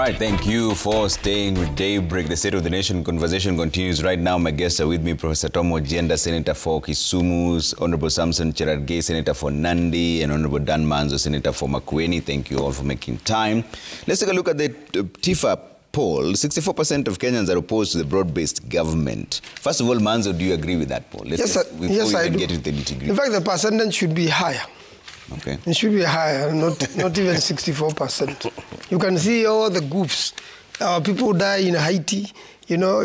right, thank you for staying with Daybreak. The State of the Nation conversation continues right now. My guests are with me, Professor Tom Ojienda, Senator for Kisumu, Honorable Samson Cherargei, Senator for Nandi, and Honorable Dan Manzo, Senator for Makueni. Thank you all for making time. Let's take a look at the TIFA poll. 64% of Kenyans are opposed to the broad-based government. First of all, Manzo, do you agree with that poll? Yes, I do. Get into the nitty-gritty. In fact, the percentage should be higher. Okay. It should be higher, not even 64%. You can see all the goofs. People die in Haiti. You know,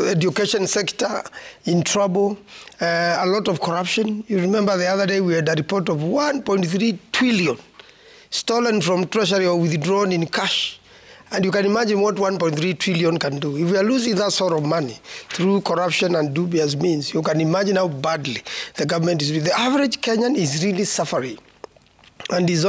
education sector in trouble. A lot of corruption. You remember the other day we had a report of 1.3 trillion stolen from Treasury or withdrawn in cash. And you can imagine what 1.3 trillion can do. If we are losing that sort of money through corruption and dubious means, you can imagine how badly the government is. The average Kenyan is really suffering. And has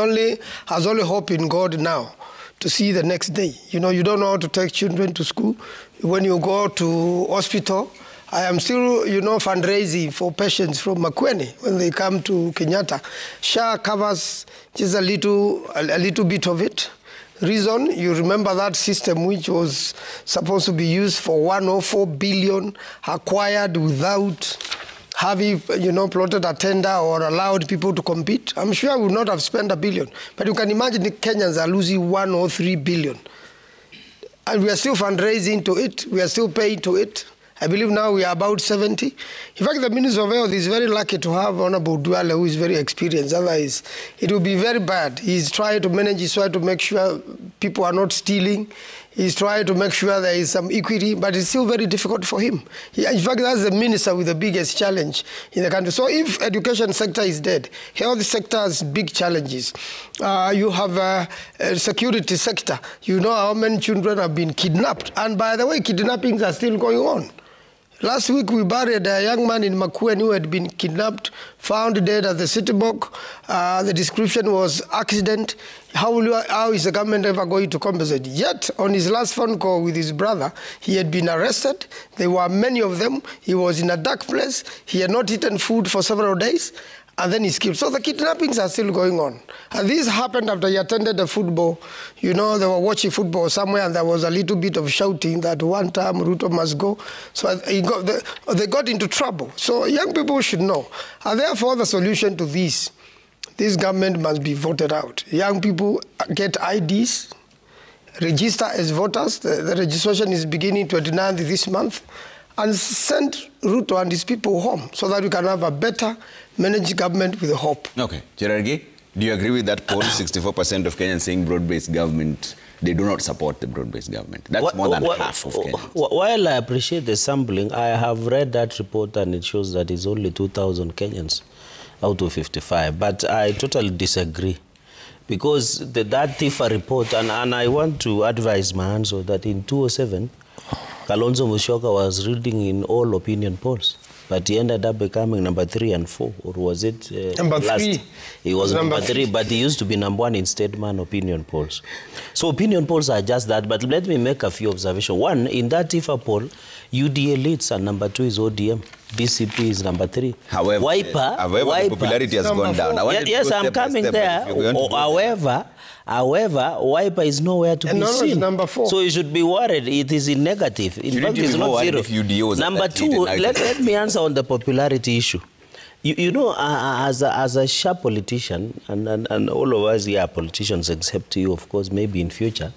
only hope in God now to see the next day. You know, you don't know how to take children to school. When you go to hospital, I am still, fundraising for patients from Makueni when they come to Kenyatta. SHA covers just a little bit of it. Reason, you remember that system which was supposed to be used for 104 billion, acquired without having, plotted a tender or allowed people to compete. I'm sure I would not have spent $1 billion. But you can imagine the Kenyans are losing 103 billion. And we are still fundraising to it. We are still paying to it. I believe now we are about 70. In fact, the Minister of Health is very lucky to have Honorable Duale, who is very experienced. Otherwise, it will be very bad. He's trying to manage, he's trying to make sure people are not stealing. He's trying to make sure there is some equity, but it's still very difficult for him. In fact, that's the minister with the biggest challenge in the country. So if education sector is dead, health sector has big challenges. You have a security sector. You know how many children have been kidnapped. And by the way, kidnappings are still going on. Last week, we buried a young man in Makueni who had been kidnapped, found dead at the city block. The description was accident. How is the government ever going to compensate? Yet, on his last phone call with his brother, he had been arrested. There were many of them. He was in a dark place. He had not eaten food for several days. And then he's killed. So the kidnappings are still going on. And this happened after he attended the football. You know, they were watching football somewhere, and there was a little bit of shouting that one time Ruto must go. So they got into trouble. So young people should know. And therefore, the solution to this government must be voted out. Young people get IDs, register as voters. The registration is beginning 29th this month. And send Ruto and his people home so that we can have a better managed government with hope. Okay. Cherargei, do you agree with that poll? 64% of Kenyans saying broad-based government, they do not support the broad-based government. That's more than half of Kenyans. While I appreciate the sampling, I have read that report and it shows that it's only 2,000 Kenyans out of 55. But I totally disagree. Because that TIFA report, and I want to advise my answer that in 2007, Kalonzo Musyoka was leading in all opinion polls, but he ended up becoming number 3 and 4, or was it number last? 3? He was number 3, but he used to be number 1 in Statesman opinion polls. So opinion polls are just that, but let me make a few observations. One, in that TIFA poll, UDA leads, and number 2 is ODM. DCP is number 3. However, the popularity has gone down. Yes, I'm coming there. However, Wiper is nowhere to be seen. Number 4. So you should be worried. It is in negative. In fact, it's not zero. Number 2, let me answer on the popularity issue. You know, as a sharp politician, and all of us here are politicians, except you, of course, maybe in future,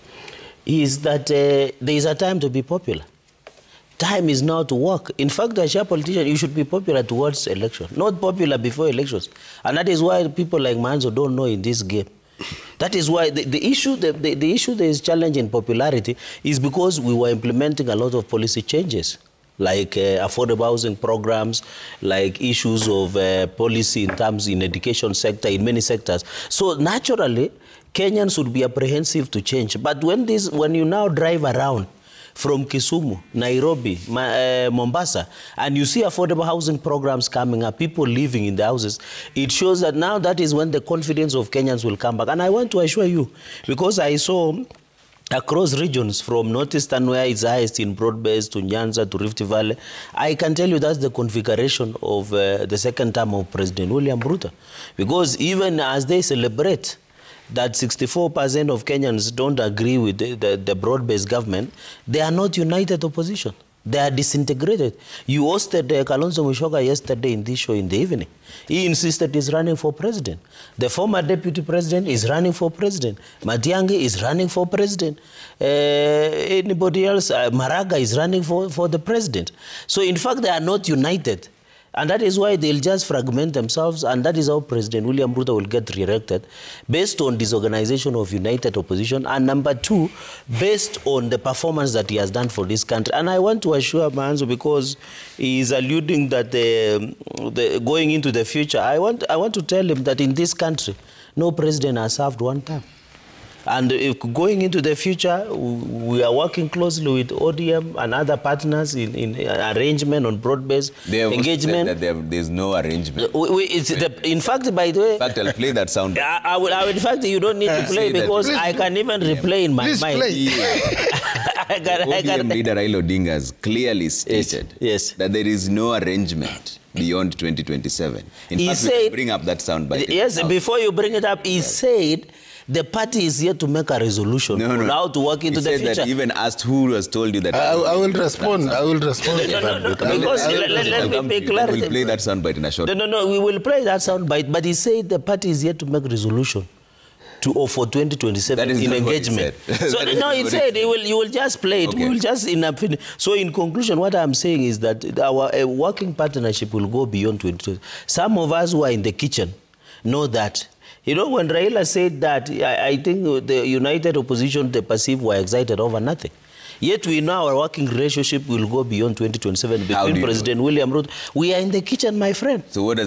is that there is a time to be popular. Time is now to work. In fact, as a politician, you should be popular towards election, not popular before elections. And that is why people like Manzo don't know in this game. That is why the issue that is challenging popularity is because we were implementing a lot of policy changes, like affordable housing programs, like issues of policy in education sector, in many sectors. So naturally, Kenyans would be apprehensive to change. But when you now drive around from Kisumu, Nairobi, Mombasa, and you see affordable housing programs coming up, people living in the houses, it shows that now that is when the confidence of Kenyans will come back. And I want to assure you, because I saw across regions from Northeastern where it's highest in broad-based to Nyanza to Rift Valley, I can tell you that's the configuration of the second term of President William Ruto. Because even as they celebrate that 64% of Kenyans don't agree with the broad-based government, they are not united opposition. They are disintegrated. You hosted Kalonzo Musyoka yesterday in this show in the evening. He insisted he's running for president. The former deputy president is running for president. Matiang'i is running for president. Anybody else? Maraga is running for the president. So in fact, they are not united. And that is why they'll just fragment themselves, and that is how President William Ruto will get re-elected, based on disorganization of united opposition, and number two, based on the performance that he has done for this country. And I want to assure Mahanzo, because he is alluding that going into the future, I want to tell him that in this country, no president has served one term. And if going into the future, we are working closely with ODM and other partners in arrangement on broad-based engagement. That there's no arrangement. In fact, by the way... In fact, I'll play that sound. In fact, you don't need to play because I can even replay in my mind. ODM leader Raila Odinga has clearly stated that there is no arrangement beyond 2027. In fact, we can bring up that sound by before you bring it up, he said... The party is here to make a resolution on how to work into the future. That even asked who has told you that. I will respond. I will respond. Because let me be clear. We will play that soundbite in a short. No, we will play that soundbite. But he said the party is here to make resolution for 2027 in engagement. So no, he said you will just play it. Okay. We will just So in conclusion, what I'm saying is that our working partnership will go beyond 2020. Some of us who are in the kitchen know that. You know, when Raila said that, I think the united opposition, they perceive were excited over nothing. Yet we know our working relationship will go beyond 2027 between President William Ruto. We are in the kitchen, my friend. So what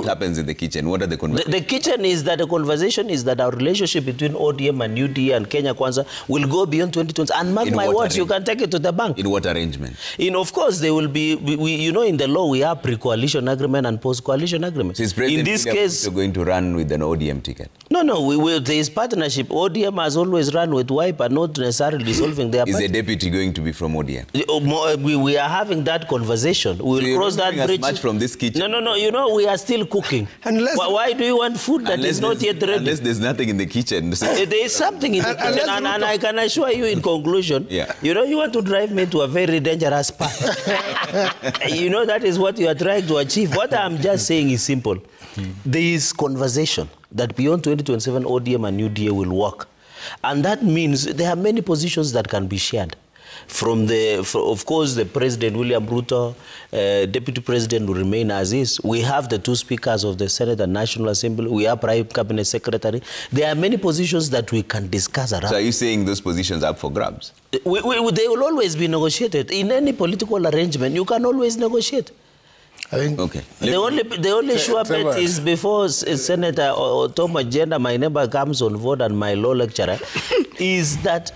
happens in the kitchen? What are the conversations? The kitchen is that the conversation is that our relationship between ODM and UDA and Kenya Kwanza will go beyond 2020. And mark my words, you can take it to the bank. In what arrangement? Of course, there will be, you know, in the law, we have pre-coalition agreement and post-coalition agreement. So in this case, you're going to run with an ODM ticket? No, there is partnership. ODM has always run with Wiper, not necessarily dissolving their party. Is the deputy going to be from ODM? We are having that conversation. We will cross that bridge. Much from this kitchen. No. You know, we are still cooking. Why do you want food that is not yet ready? Unless there's nothing in the kitchen. There is something in the kitchen, and I can assure you in conclusion, you know, you want to drive me to a very dangerous path. You know, that is what you are trying to achieve. What I'm just saying is simple. There is conversation that beyond 2027, ODM and UDA will work. And that means there are many positions that can be shared. Of course, the President, William Ruto, Deputy President will remain as is. We have the two speakers of the Senate and National Assembly. We have Prime Cabinet Secretary. There are many positions that we can discuss around. So are you saying those positions are up for grabs? They will always be negotiated. In any political arrangement, you can always negotiate. I think the only sure bet is before Senator Tom Agenda, my neighbor, comes on board and my law lecturer, is that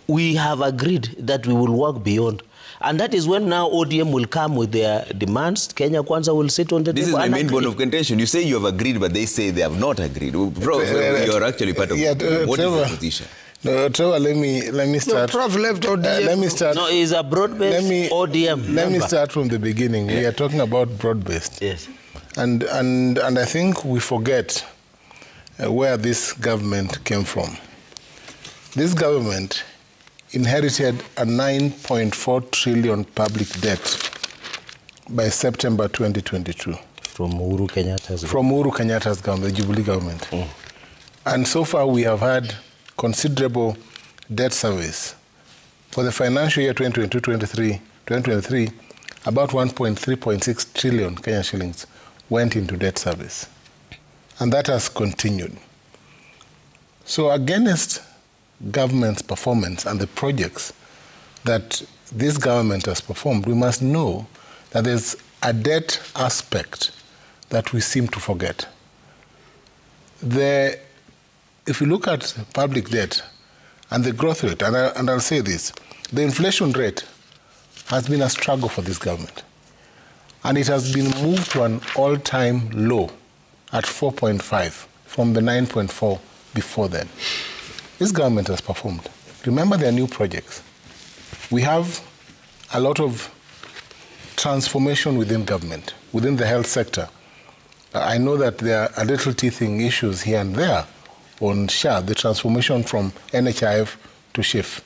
we have agreed that we will work beyond. And that is when now ODM will come with their demands. Kenya Kwanza will sit on the table. This is my main bone of contention. You say you have agreed, but they say they have not agreed. You're actually part of it. What is the position? No, Trevor, let me start. Prof left ODM. Let me start. No, it's a broad-based ODM. Let me start from the beginning. We are talking about broad-based. Yes. And I think we forget where this government came from. This government inherited a 9.4 trillion public debt by September 2022. From Uhuru Kenyatta's government. From Uhuru Kenyatta's government, the Jubilee government. And so far we have had considerable debt service. For the financial year 2022-2023, about 3.6 trillion Kenyan shillings went into debt service. And that has continued. So against government's performance and the projects that this government has performed, we must know that there's a debt aspect that we seem to forget. If you look at public debt and the growth rate, and I'll say this, the inflation rate has been a struggle for this government. And it has been moved to an all-time low at 4.5 from the 9.4 before then. This government has performed. Remember their new projects. We have a lot of transformation within government, within the health sector. I know that there are little teething issues here and there on SHA, the transformation from NHIF to SHIF.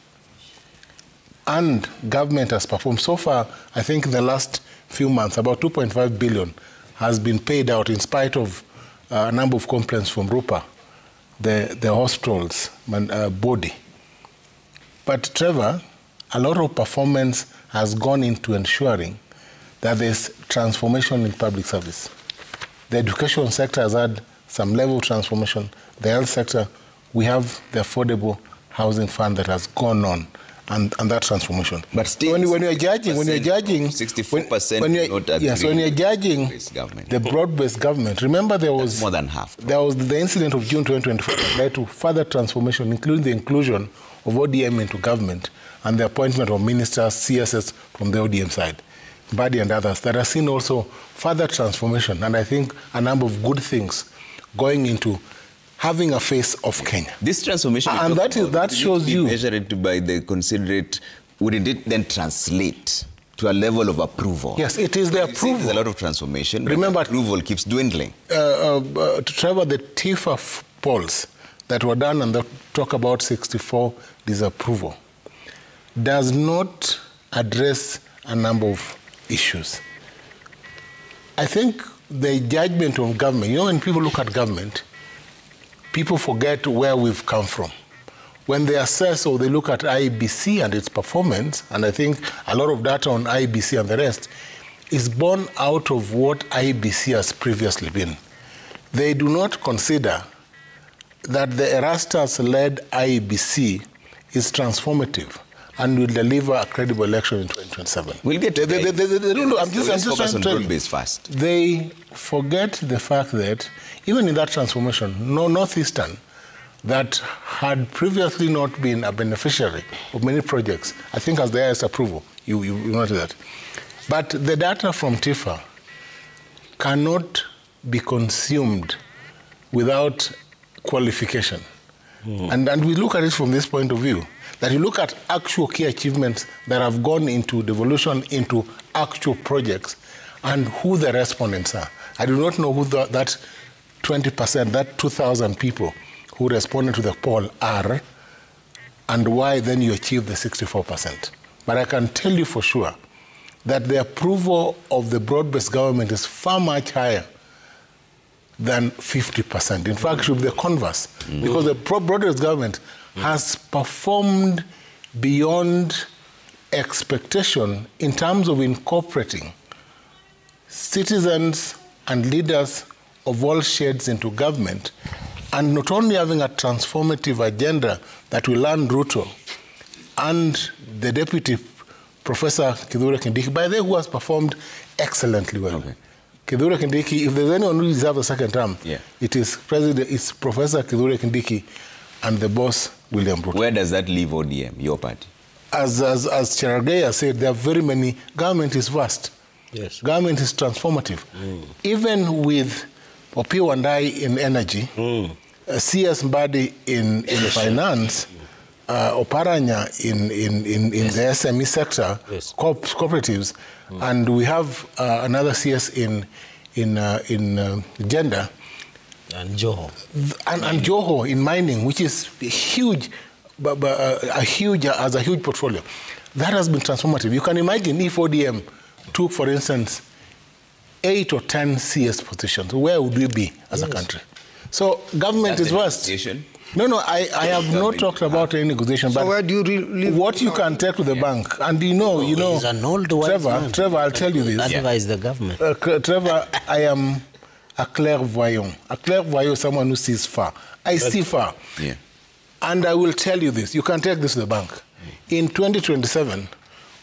And government has performed. So far, I think in the last few months, about 2.5 billion has been paid out in spite of a number of complaints from RUPA, the hospitals body. But Trevor, a lot of performance has gone into ensuring that there's transformation in public service. The education sector has had some level of transformation. The health sector, we have the affordable housing fund that has gone on, and that transformation. But still, when you're judging, 64% when you're judging the broad-based government, remember there was more than half. There was the incident of June 2024 that led to further transformation, including the inclusion of ODM into government and the appointment of ministers, CSS from the ODM side, Badi and others, that have seen also further transformation, and I think a number of good things going into having a face of Kenya. This transformation, and that shows you measured by the considerate. Wouldn't it then translate to a level of approval? Yes, it is the approval. There's a lot of transformation. Remember, approval keeps dwindling. Trevor, the TIFA polls that were done and that talk about 64 disapproval does not address a number of issues. I think the judgment of government, you know, when people look at government, people forget where we've come from. When they assess or they look at IEBC and its performance, and I think a lot of data on IEBC and the rest is born out of what IEBC has previously been. They do not consider that the Erastus-led IEBC is transformative and will deliver a credible election in 2027. We'll get to I'm just trying to tell you. Fast. They forget the fact that even in that transformation, Northeastern, that had previously not been a beneficiary of many projects, I think as the highest approval, you noted that. But the data from TIFA cannot be consumed without qualification. And we look at it from this point of view, that you look at actual key achievements that have gone into devolution into actual projects and who the respondents are. I do not know who that 20%, that 2,000 people who responded to the poll are and why then you achieve the 64%. But I can tell you for sure that the approval of the broad-based government is far much higher than 50%. In fact, it should be the converse, because the broad-based government has performed beyond expectation in terms of incorporating citizens and leaders of all shades into government, and not only having a transformative agenda that will land Ruto and the Deputy Professor Kithure Kindiki, by the way, who has performed excellently well. Okay. Kithure Kindiki, if there's anyone who deserves a second term, it's Professor Kithure Kindiki and the boss, William Ruto. Where does that leave ODM, your party? As Cherargei said, there are very many. Government is vast. Yes. Government is transformative. Even with Opiyo Wandayi in energy, CS Mbadi in finance, Oparanya in the SME sector, cooperatives, and we have another CS in gender. And Joho. And Joho in mining, which is huge, a huge portfolio. That has been transformative. You can imagine if ODM took, for instance, 8 or 10 CS positions, where would we be as a country? So government is vast. No, I have not talked about any negotiation. So but where do you live? What you can take to the bank, and you know, he's an old Trevor, I'll tell you this. Advise the government. Trevor, I am a clairvoyant. A clairvoyant is someone who sees far. I see far. Yeah. And I will tell you this. You can take this to the bank. In 2027,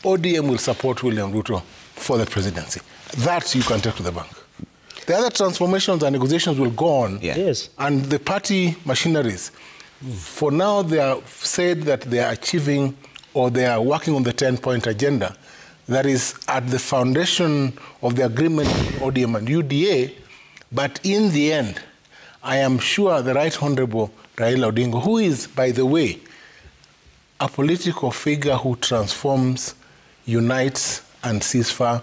ODM will support William Ruto for the presidency. That you can take to the bank. The other transformations and negotiations will go on. Yeah. Yes. And the party machineries, for now, they have said that they are achieving or they are working on the 10-point agenda that is at the foundation of the agreement with ODM and UDA. But in the end, I am sure the Right Honorable Raila Odinga, who is, by the way, a political figure who transforms, unites, and sees far,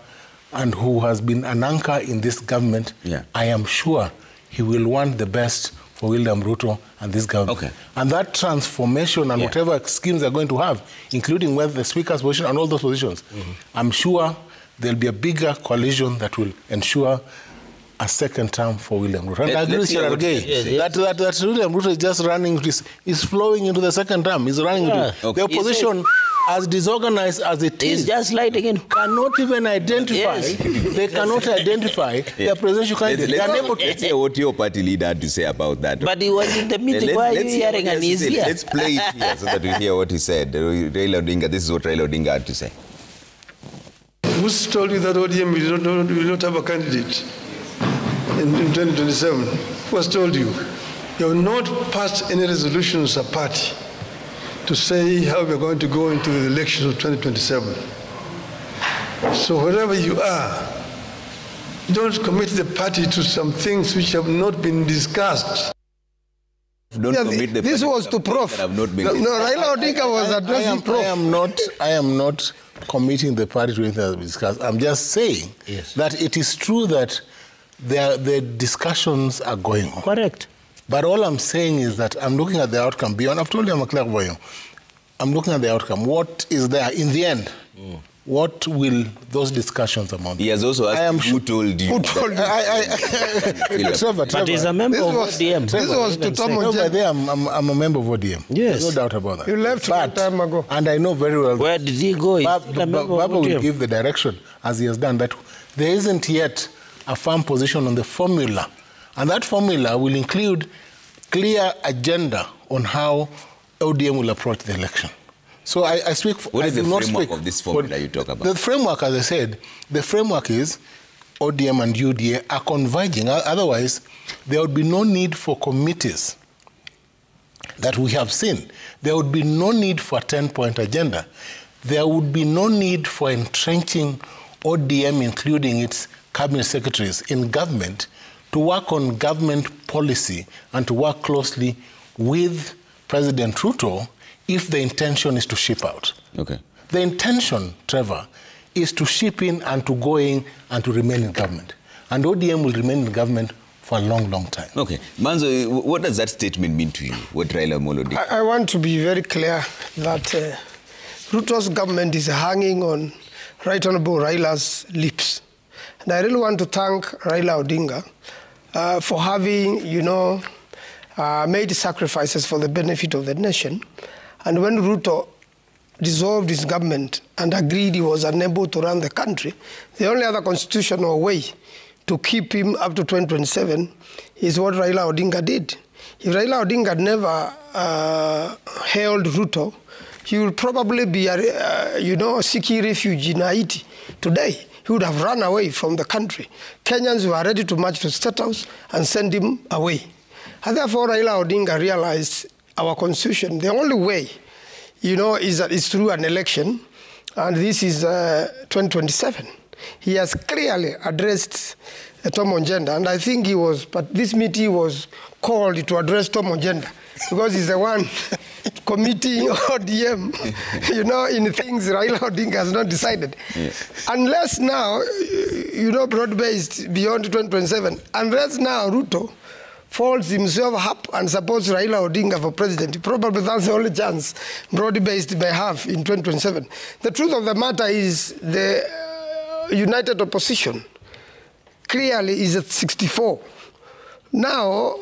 and who has been an anchor in this government, I am sure he will want the best for William Ruto and this government. Okay. And that transformation and whatever schemes they're going to have, including whether the Speaker's position and all those positions, I'm sure there'll be a bigger coalition that will ensure a second term for William Ruto. And I agree with Gerard Gay that William Ruto is just running, is flowing into the second term. He's running into the opposition. As disorganized as it is, just like again, cannot even identify. They cannot identify their presidential candidate. Let's hear what your party leader had to say about that. But he was in the meeting. Why are you hearing an easy? Let's play it here so that we hear what he said. Raila Odinga, this is what Raila Odinga had to say. Who's told you that ODM will not have a candidate in 2027? Who has told you? You have not passed any resolutions as a party to say how we're going to go into the elections of 2027. So wherever you are, don't commit the party to some things which have not been discussed. This was to Prof. No, Raila Odinga was addressing Prof. I am not committing the party to anything that we discussed. I'm just saying that it is true that the discussions are going on. Correct. But all I'm saying is that I'm looking at the outcome beyond. I've told you I'm a clairvoyant. I'm looking at the outcome. What is there in the end? What will those discussions amount to? He has also asked who told you. Who told you? Trevor. But he's a member of ODM. This was to Tom Ojeda. I'm a member of ODM. Yes. No doubt about that. You left a time ago. And I know very well. Where did he go? Baba will give the direction, as he has done, that there isn't yet a firm position on the formula. And that formula will include clear agenda on how ODM will approach the election. So I speak for... What is the framework of this formula you talk about? The framework, as I said, the framework is ODM and UDA are converging. Otherwise, there would be no need for committees that we have seen. There would be no need for a 10-point agenda. There would be no need for entrenching ODM, including its cabinet secretaries in government, to work on government policy and to work closely with President Ruto if the intention is to ship out. Okay. The intention, Trevor, is to ship in and to go in and to remain in government. And ODM will remain in government for a long, long time. Okay. Manzo, what does that statement mean to you, what Raila Amolo did? I want to be very clear that Ruto's government is hanging on Right Honorable Raila's lips. And I really want to thank Raila Odinga for having, made sacrifices for the benefit of the nation. And when Ruto dissolved his government and agreed he was unable to run the country, the only other constitutional way to keep him up to 2027 is what Raila Odinga did. If Raila Odinga had never held Ruto, he would probably be, seeking refuge in Haiti today. He would have run away from the country. Kenyans were ready to march to State House and send him away. And therefore, Raila Odinga realized our constitution, the only way, is that it's through an election, and this is 2027. He has clearly addressed Tom Ojeda, and I think but this meeting was called to address Tom Ojeda, because he's the one committing ODM, in things Raila Odinga has not decided. Yeah. Unless now, broad-based beyond 2027, unless now Ruto folds himself up and supports Raila Odinga for president, probably that's the only chance broad-based may have in 2027. The truth of the matter is the united opposition clearly is at 64. Now,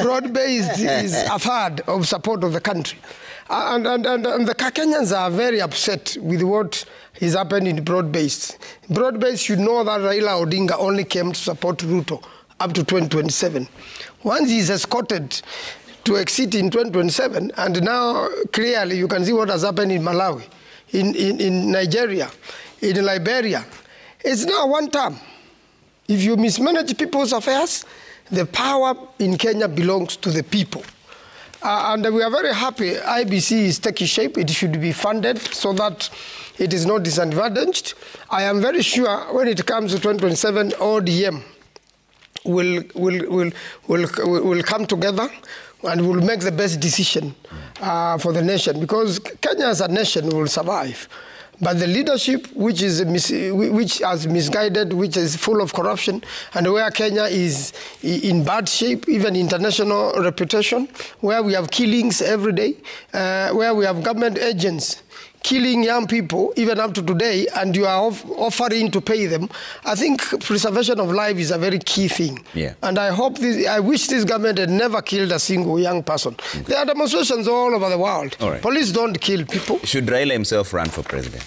broad-based is a third of support of the country. And the Kenyans are very upset with what is happening in broad-based. Broad-based should know that Raila Odinga only came to support Ruto up to 2027. Once he is escorted to exit in 2027, and now clearly you can see what has happened in Malawi, in Nigeria, in Liberia. It's now one term. If you mismanage people's affairs, the power in Kenya belongs to the people. And we are very happy IBC is taking shape. It should be funded so that it is not disadvantaged. I am very sure when it comes to 2027, ODM will come together and will make the best decision for the nation, because Kenya as a nation will survive. But the leadership, which has misguided, which is full of corruption, and where Kenya is in bad shape, even international reputation, where we have killings every day, where we have government agents killing young people, even up to today, and you are offering to pay them. I think preservation of life is a very key thing. Yeah. And I wish this government had never killed a single young person. There are demonstrations all over the world. All right. Police don't kill people. Should Raila himself run for president?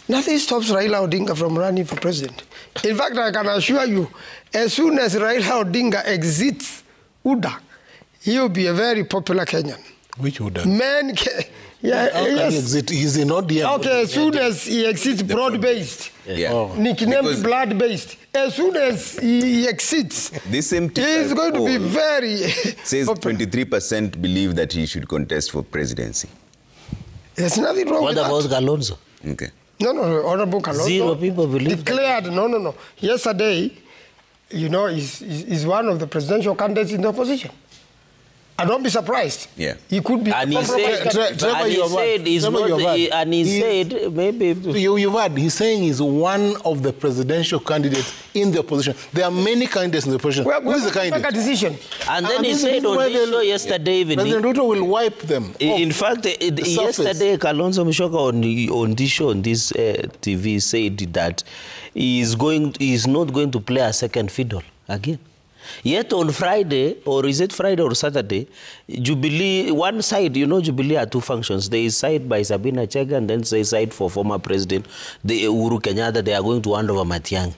Nothing stops Raila Odinga from running for president. In fact, I can assure you, as soon as Raila Odinga exits UDA, he will be a very popular Kenyan. Which UDA? Men, yes. He's in ODM. Okay, as soon as he exits broad-based, nicknamed blood-based, as soon as he exits, this same he is going to be very says 23% believe that he should contest for presidency. There's nothing wrong with that. What about Kalonzo? Okay. No, Honorable Kalonzo. 0 people believe declared, no. Yesterday, he's one of the presidential candidates in the opposition. I don't be surprised. Yeah. He could be. And he said, maybe. You've heard, he's saying he's one of the presidential candidates in the opposition. There are many candidates in the opposition. Who is the candidate? Make a decision. And then he said on this show yesterday evening. President Ruto will wipe them. In fact, yesterday, Kalonzo Musyoka on this show, on this TV, said that he is not going to play a second fiddle again. Yet on Friday, or is it Friday or Saturday, Jubilee, one side, Jubilee are two functions. There is side by Sabina Chega, and then there is side for former president, the Uhuru Kenyatta. They are going to hand over Matiang'i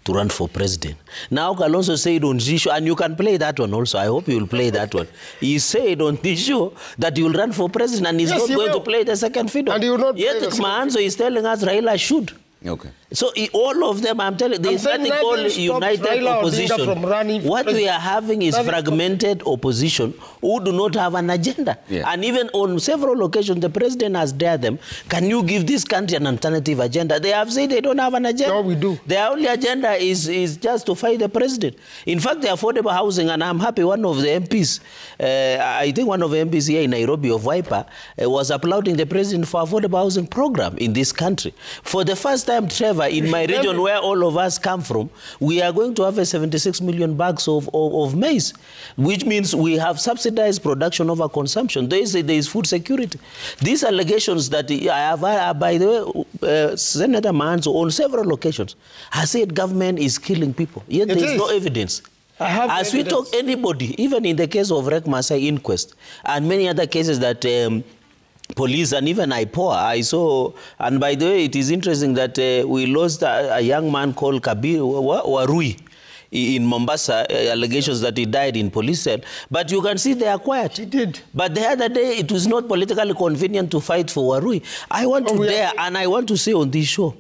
to run for president. Now Kalonzo said on this show, and you can play that one also, I hope you will play that one. He said on this show that he will run for president, and he's not going to play the second fiddle. And he will not. Yet Mahanzo is telling us Raila should. Okay. So all of them, I'm telling you, there is nothing called united opposition. What we are having is fragmented opposition who do not have an agenda. Yeah. And even on several occasions, the president has dared them, can you give this country an alternative agenda? They have said they don't have an agenda. No, we do. Their only agenda is just to fight the president. In fact, the affordable housing, and I'm happy one of the MPs, I think one of the MPs here in Nairobi of Wiper, was applauding the president for affordable housing program in this country. For the first time, Trevor, in my region where all of us come from, we are going to have a 76 million bags of maize, which means we have subsidized production over consumption. There is food security. These allegations that I have, by the way, Senator Mahanzo on several occasions has said government is killing people, yet there is no evidence. As we talk, anybody, even in the case of Rek Masai inquest and many other cases that police and even IPOA, I saw, and by the way, it is interesting that we lost a young man called Kabir Warui in Mombasa, allegations that he died in police cell. But you can see they are quiet. He did. But the other day, it was not politically convenient to fight for Warui. I want to dare, and I want to say on this show,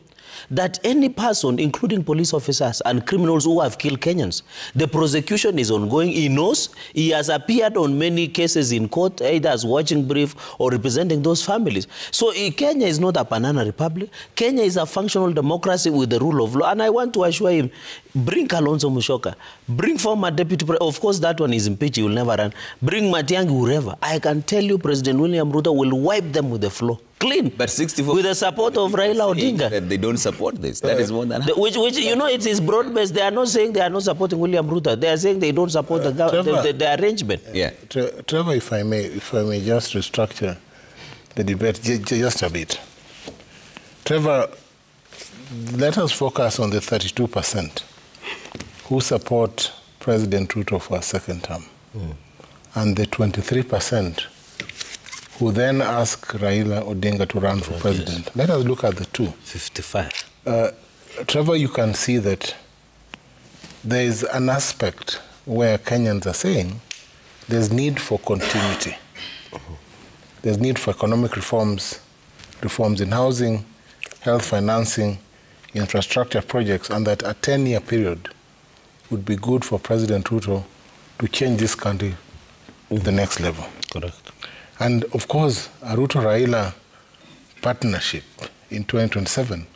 that any person, including police officers and criminals who have killed Kenyans, the prosecution is ongoing. He knows. He has appeared on many cases in court, either as watching brief or representing those families. So Kenya is not a banana republic. Kenya is a functional democracy with the rule of law. And I want to assure him, bring Kalonzo Musyoka, bring former deputy president. Of course, that one is impeached. He will never run. Bring Matiang'i, whoever. I can tell you President William Ruto will wipe them with the floor. Clean. But 64 with the support of Raila Odinga. That they don't support this. That is more than which it is broad-based. They are not saying they are not supporting William Ruto. They are saying they don't support the arrangement. Yeah. Trevor, if I may just restructure the debate just a bit. Trevor, let us focus on the 32% who support President Ruto for a second term, and the 23% who then ask Raila Odinga to run for president. Let us look at the two. 55. Trevor, you can see that there is an aspect where Kenyans are saying there's need for continuity. There's need for economic reforms in housing, health financing, infrastructure projects, and that a 10-year period would be good for President Ruto to change this country to the next level. Correct. And of course, a Ruto-Raila partnership in 2027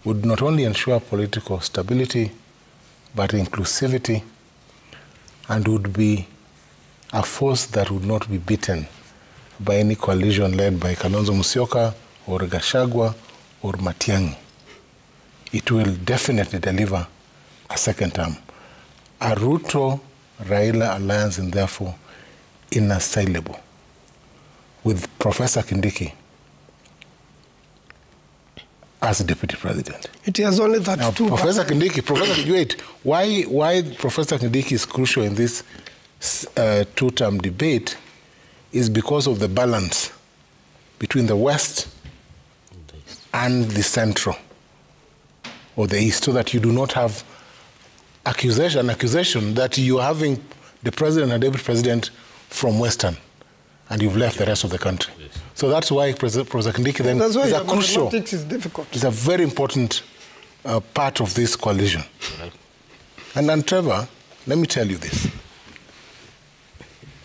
would not only ensure political stability, but inclusivity, and would be a force that would not be beaten by any coalition led by Kalonzo Musyoka or Gachagua or Matiang'i, it will definitely deliver a second term. A Ruto-Raila alliance is therefore inassailable with Professor Kindiki as deputy president. It has only that now, two. Professor Kindiki, wait, why Professor Kindiki is crucial in this two-term debate is because of the balance between the West and the Central or the East, so that you do not have accusation that you're having the president and deputy president from Western and you've left the rest of the country. Yes. So that's why Professor Kindiki then is a crucial, is difficult. It's a very important part of this coalition. Right. And Trevor, let me tell you this.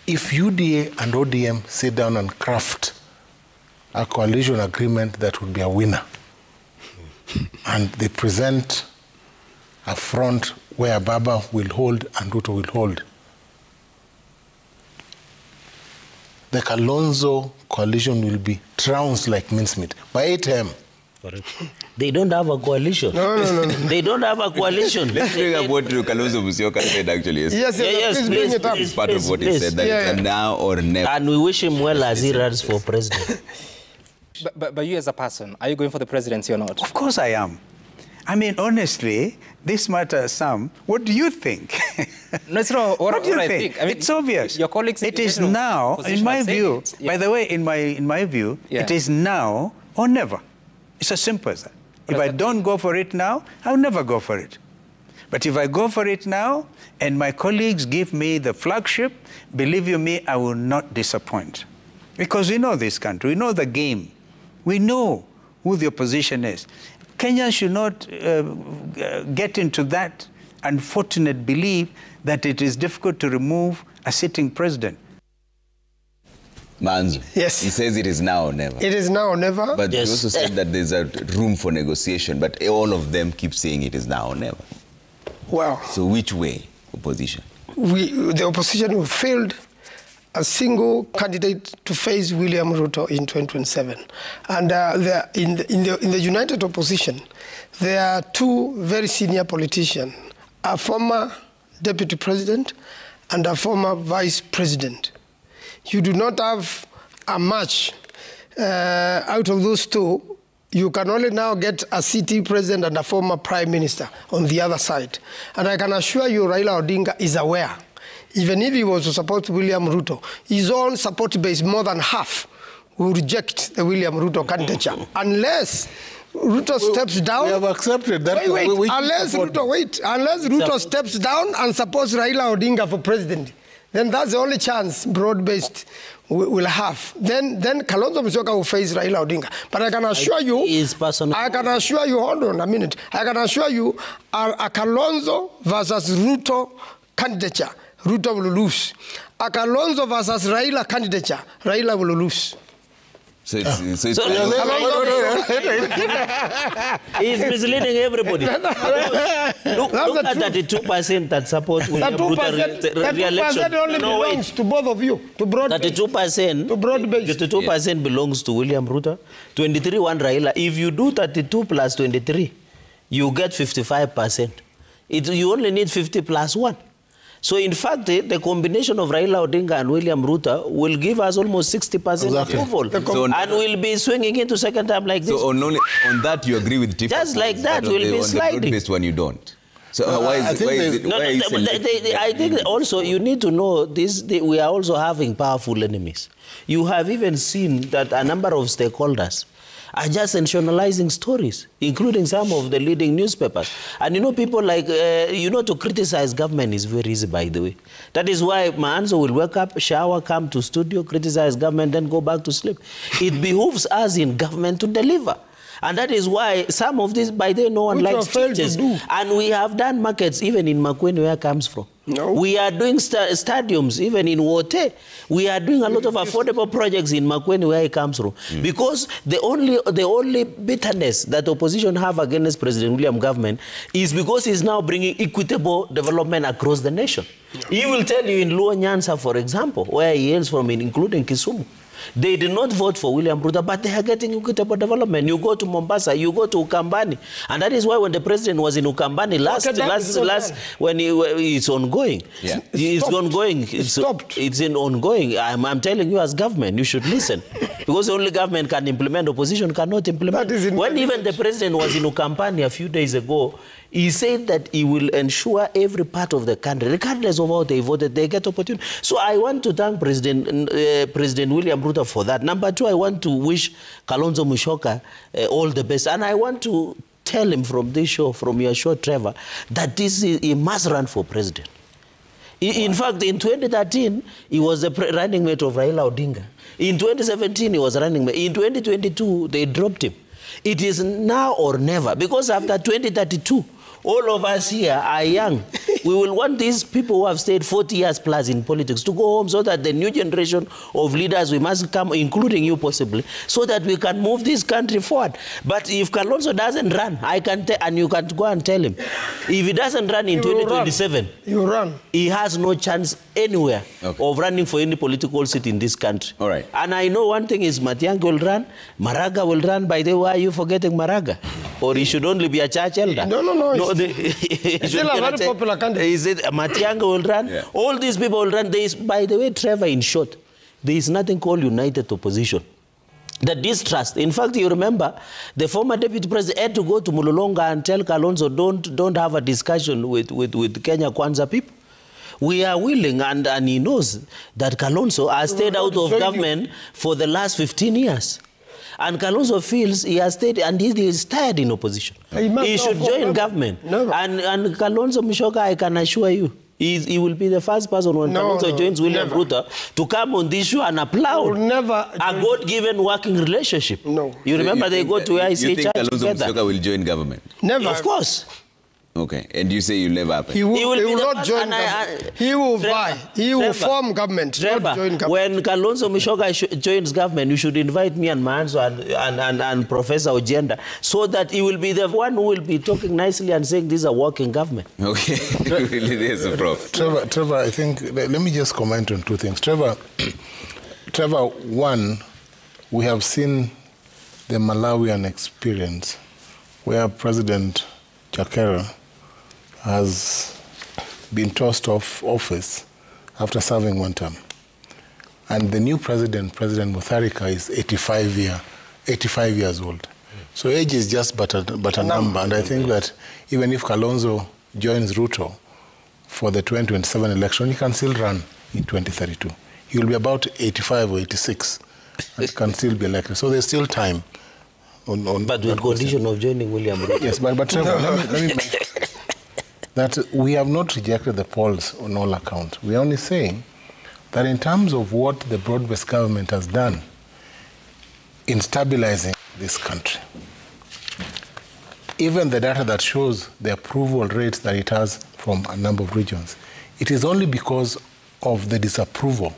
If UDA and ODM sit down and craft a coalition agreement that would be a winner, and they present a front where Baba will hold and Ruto will hold, the Kalonzo coalition will be trounced like mincemeat by 8 a.m. Correct. They don't have a coalition. No. They don't have a coalition. Let's bring up what Kalonzo Musyoka said, actually. Yes, please bring it up. It's part of what he said, that it's a now or never. And we wish him well as he runs for president. But you as a person, are you going for the presidency or not? Of course I am. I mean, honestly, this matter, Sam, what do you think? No, it's not what do you think? I mean, it's obvious. Your colleagues... It is now, in my view, by the way, in my view, it is now or never. It's as simple as that. If I don't go for it now, I'll never go for it. But if I go for it now, and my colleagues give me the flagship, believe you me, I will not disappoint. Because we know this country, we know the game. We know who the opposition is. Kenyans should not get into that unfortunate belief that it is difficult to remove a sitting president. Manzu, yes. He says it is now or never. It is now or never. But he also said that there's a room for negotiation, but all of them keep saying it is now or never. Wow. So which way, opposition? The opposition failed a single candidate to face William Ruto in 2027. And in the united opposition, there are two very senior politicians, a former deputy president and a former vice president. You do not have a match out of those two. You can only now get a city president and a former prime minister on the other side. And I can assure you Raila Odinga is aware, even if he was to support William Ruto, his own support base, more than half, will reject the William Ruto candidature. Unless Ruto steps down. We have accepted that. Unless Ruto steps down and supports Raila Odinga for president, then that's the only chance broad-based will have. Then Kalonzo Musyoka will face Raila Odinga. But I can assure you, hold on a minute, I can assure you, a Kalonzo versus Ruto candidature, Ruto will lose. A Kalonzo versus Raila candidature, Raila will lose. He's misleading everybody. Look at 32% that support William Ruto re-election. That only belongs to both of you, to broad-based. 32% belongs to William Ruto, 23 one Raila. If you do 32 plus 23, you get 55%. You only need 50 plus 1. So, in fact, the combination of Raila Odinga and William Ruto will give us almost 60% approval. And we'll be swinging into second term like this. So, on that, you agree with Tifa? Just like that, we'll be sliding. On the broad-based one, you don't. So, I think also you need to know this. We are also having powerful enemies. You have even seen that a number of stakeholders are just sensationalizing stories, including some of the leading newspapers. And you know, people like, to criticize government is very easy, by the way. That is why my answer will wake up, shower, come to studio, criticize government, then go back to sleep. It behooves us in government to deliver. And that is why some of this, by then, no one likes speeches. And we have done markets, even in Makueni, where it comes from. No. We are doing stadiums, even in Wote. We are doing a lot of affordable projects in Makueni, where it comes from. Because the only bitterness that opposition have against President William government is because he's now bringing equitable development across the nation. He will tell you in Luo Nyanza, for example, where he hails from, including Kisumu, They did not vote for William Ruto, but they are getting equitable development. You go to Mombasa, you go to Ukambani. And that is why when the president was in Ukambani when it's ongoing. Yeah. It's ongoing. It's ongoing. I'm telling you as government, you should listen. Because only government can implement, opposition cannot implement. When even the president was in Ukambani a few days ago, he said that he will ensure every part of the country, regardless of how they voted, they get opportunity. So I want to thank President William Ruto for that. Number two, I want to wish Kalonzo Musyoka all the best. And I want to tell him from this show, from your show, Trevor, that he must run for president. In fact, in 2013, he was the running mate of Raila Odinga. In 2017, he was running mate. In 2022, they dropped him. It is now or never, because after 2032, all of us here are young. We will want these people who have stayed 40 years plus in politics to go home so that the new generation of leaders, we must come, including you possibly, so that we can move this country forward. But if Kalonzo doesn't run, I can and you can go and tell him, if he doesn't run in 2027, he has no chance anywhere of running for any political seat in this country. All right. And I know one thing is Matiang'i will run, Maraga will run. By the way, why are you forgetting Maraga? Or he should only be a church elder? No. It's still a very popular candidate. Is it Matiang'i will run? Yeah. All these people will run. By the way, Trevor, in short, there is nothing called united opposition. The distrust. In fact, you remember, the former deputy president had to go to Mulolonga and tell Kalonzo, don't have a discussion with Kenya Kwanza people. We are willing, and he knows that Kalonzo has stayed out of government for the last 15 years. And Kalonzo feels he has stayed and he is tired in opposition. He should join government. And Kalonzo Musyoka, I can assure you, he will be the first person when Kalonzo joins William Ruto to come on this show and applaud a God-given working relationship. No. You remember they go to ICH You think Kalonzo Musyoka will join government? Never. Of course. Okay, and you say you'll never happen. He will not join government. He will vie. He will form government, not join government. When Kalonzo Musyoka joins government, you should invite me and Manzo and Professor Ojenda, so that he will be the one who will be talking nicely and saying this is a working government. Okay, there's a prof. Trevor, I think, let me just comment on two things. Trevor, one, we have seen the Malawian experience where President Chakera has been tossed off office after serving one term. And the new president, President Mutharika, is 85 years old. So age is just but a number. And I think that even if Kalonzo joins Ruto for the 2027 election, he can still run in 2032. He will be about 85 or 86 and can still be elected. So there's still time. But with condition of joining William Ruto. Yes, but Trevor, let me mention that we have not rejected the polls on all accounts. We are only saying that in terms of what the broad-based government has done in stabilizing this country, even the data that shows the approval rates that it has from a number of regions, it is only because of the disapproval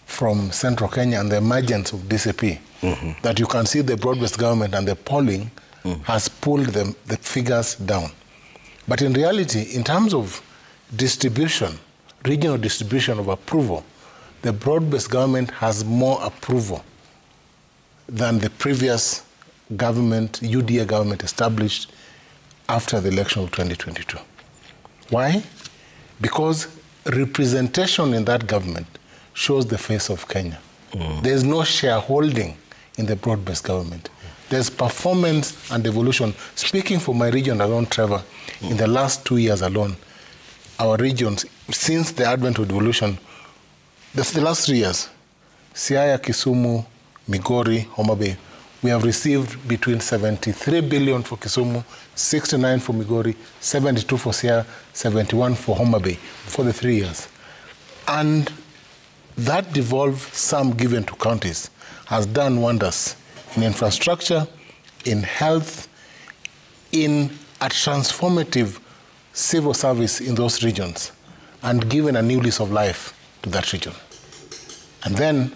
from Central Kenya and the emergence of DCP that you can see the broad-based government and the polling has pulled the figures down. But in reality, in terms of distribution, regional distribution of approval, the broad-based government has more approval than the previous government, UDA government, established after the election of 2022. Why? Because representation in that government shows the face of Kenya. There's no shareholding in the broad-based government. There's performance and evolution. Speaking for my region alone, Trevor, in the last 2 years alone, our regions, since the advent of devolution, the last 3 years, Siaya, Kisumu, Migori, Homa Bay, we have received between 73 billion for Kisumu, 69 for Migori, 72 for Siaya, 71 for Homa Bay for the 3 years. And that devolved sum given to counties has done wonders in infrastructure, in health, in a transformative civil service in those regions, and given a new lease of life to that region. And then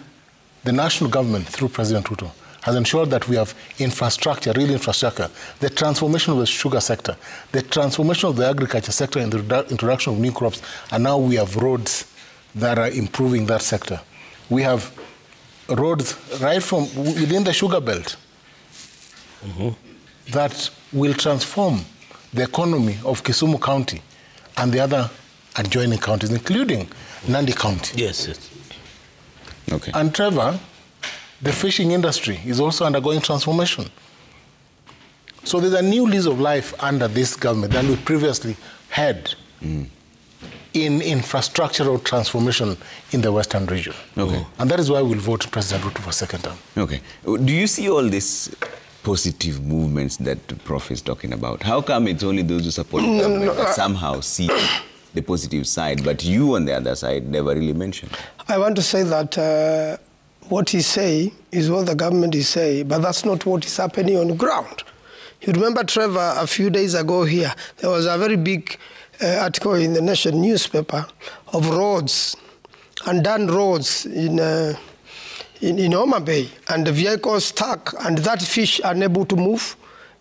the national government, through President Ruto, has ensured that we have infrastructure, real infrastructure, the transformation of the sugar sector, the transformation of the agriculture sector and the introduction of new crops, and now we have roads that are improving that sector. We have roads right from within the sugar belt that will transform the economy of Kisumu County and the other adjoining counties, including Nandi County. Yes. Okay. And Trevor, the fishing industry is also undergoing transformation. So there's a new lease of life under this government than we previously had in infrastructural transformation in the Western region. Okay. And that is why we'll vote President Ruto for second term. Okay. Do you see all these positive movements that the Prof is talking about? How come it's only those who support the government that somehow see the positive side, but you on the other side never really mentioned? I want to say that what he say is what the government is saying, but that's not what is happening on the ground. You remember, Trevor, a few days ago here, there was a very big article in the Nation newspaper of roads, undone roads in Homa Bay, and the vehicles stuck, and that fish are unable to move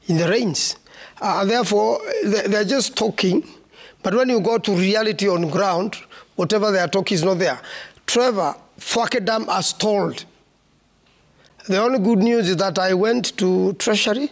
in the rains. Therefore, they're just talking, but when you go to reality on ground, whatever they are talking is not there. Trevor, Thwake Dam are stalled. The only good news is that I went to Treasury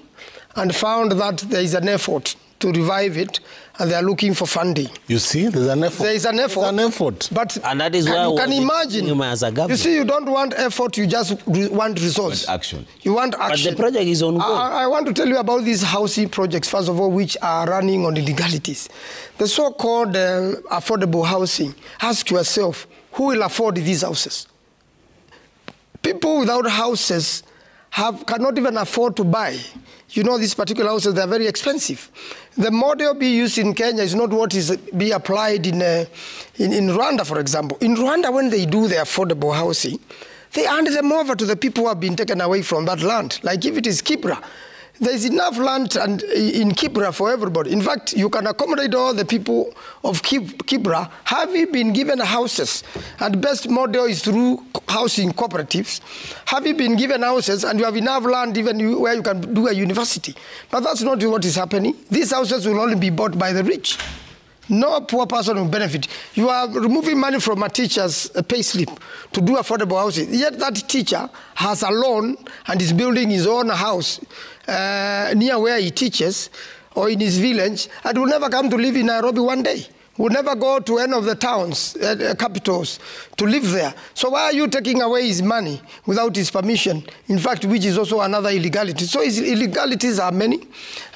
and found that there is an effort to revive it, and they are looking for funding. You see, there's an effort. There is an effort. There's an effort. But and that is why you can imagine. As a government. You see, you don't want effort, you just want results. Action. You want action. But the project is ongoing. I want to tell you about these housing projects, first of all, which are running on illegalities. The so-called affordable housing. Ask yourself, who will afford these houses? People without houses cannot even afford to buy. You know, these particular houses, they're very expensive. The model being used in Kenya is not what is being applied in Rwanda, for example. In Rwanda, when they do the affordable housing, they hand them over to the people who have been taken away from that land. Like if it is Kibra, there's enough land in Kibra for everybody. In fact, you can accommodate all the people of Kibra having been given houses. And the best model is through housing cooperatives. Having been given houses, and you have enough land even where you can do a university. But that's not what is happening. These houses will only be bought by the rich. No poor person will benefit. You are removing money from a teacher's pay slip to do affordable housing. Yet that teacher has a loan and is building his own house near where he teaches or in his village, and will never come to live in Nairobi one day. Will never go to any of the towns, capitals, to live there. So why are you taking away his money without his permission? In fact, which is also another illegality. So his illegalities are many.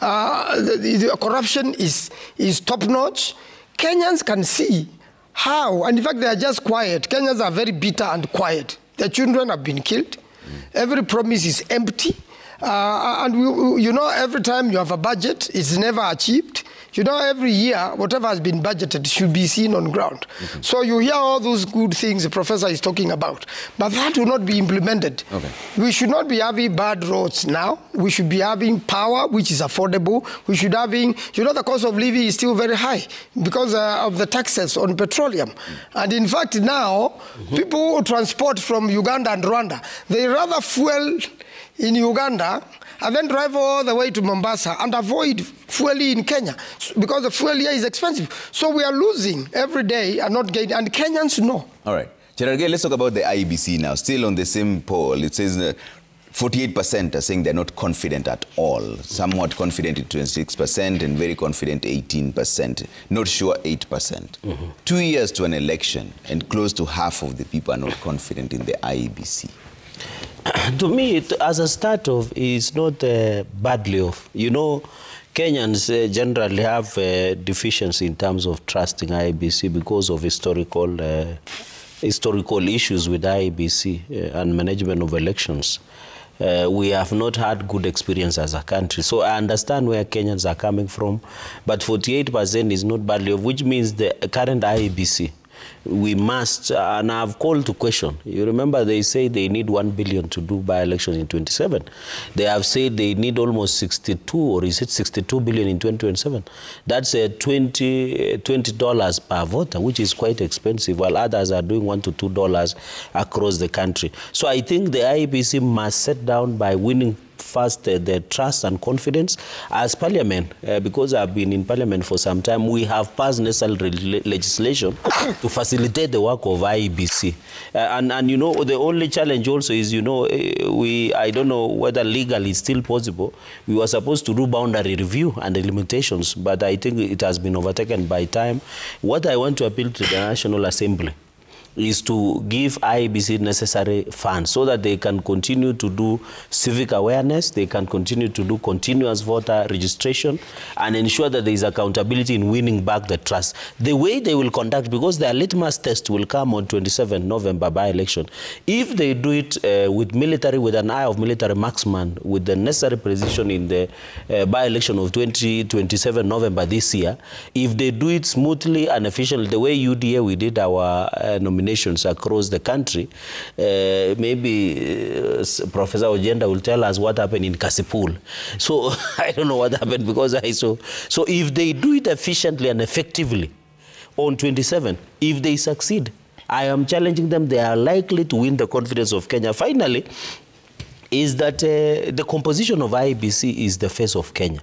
The corruption is top-notch. Kenyans can see how, and in fact, they are just quiet. Kenyans are very bitter and quiet. Their children have been killed. Every promise is empty. And you know, every time you have a budget, it's never achieved. You know, every year, whatever has been budgeted should be seen on ground. So you hear all those good things the professor is talking about, but that will not be implemented. We should not be having bad roads now. We should be having power, which is affordable. We should having, you know, the cost of living is still very high because of the taxes on petroleum. And in fact, now, people who transport from Uganda and Rwanda, they rather fuel in Uganda and then drive all the way to Mombasa and avoid fueling in Kenya because the fuel here is expensive. So we are losing every day and not gaining, and Kenyans know. All right. Cherargei, let's talk about the IEBC now. Still on the same poll, it says 48% are saying they're not confident at all. Somewhat confident at 26% and very confident 18%. Not sure 8%. 2 years to an election and close to half of the people are not confident in the IEBC. To me, as a start off, it's not badly off. You know, Kenyans generally have deficiency in terms of trusting IEBC because of historical issues with IEBC and management of elections. We have not had good experience as a country. So I understand where Kenyans are coming from, but 48% is not badly off, which means the current IEBC, we must, and I've called to question. You remember they say they need 1 billion to do by-elections in 27. They have said they need almost 62, or is it 62 billion in 2027? That's $20 per voter, which is quite expensive, while others are doing $1 to $2 across the country. So I think the IEBC must sit down by winning first the trust and confidence as parliament, because I've been in parliament for some time. We have passed necessary legislation to facilitate facilitate the work of IEBC. And you know, the only challenge also is, you know, I don't know whether legally it's still possible. We were supposed to do boundary review and the limitations, but I think it has been overtaken by time. What I want to appeal to the National Assembly is to give IEBC necessary funds so that they can continue to do civic awareness, they can continue to do continuous voter registration, and ensure that there is accountability in winning back the trust. The way they will conduct, because their litmus test will come on 27 November by-election, if they do it with military, with an eye of military marksman, with the necessary precision in the by-election of 27 November this year, if they do it smoothly and efficiently, the way UDA we did our nominations across the country, maybe Professor Ojenda will tell us what happened in Kasipul. So I don't know what happened because I saw. So if they do it efficiently and effectively on 27, if they succeed, I am challenging them, they are likely to win the confidence of Kenya. Finally, is that the composition of IEBC is the face of Kenya.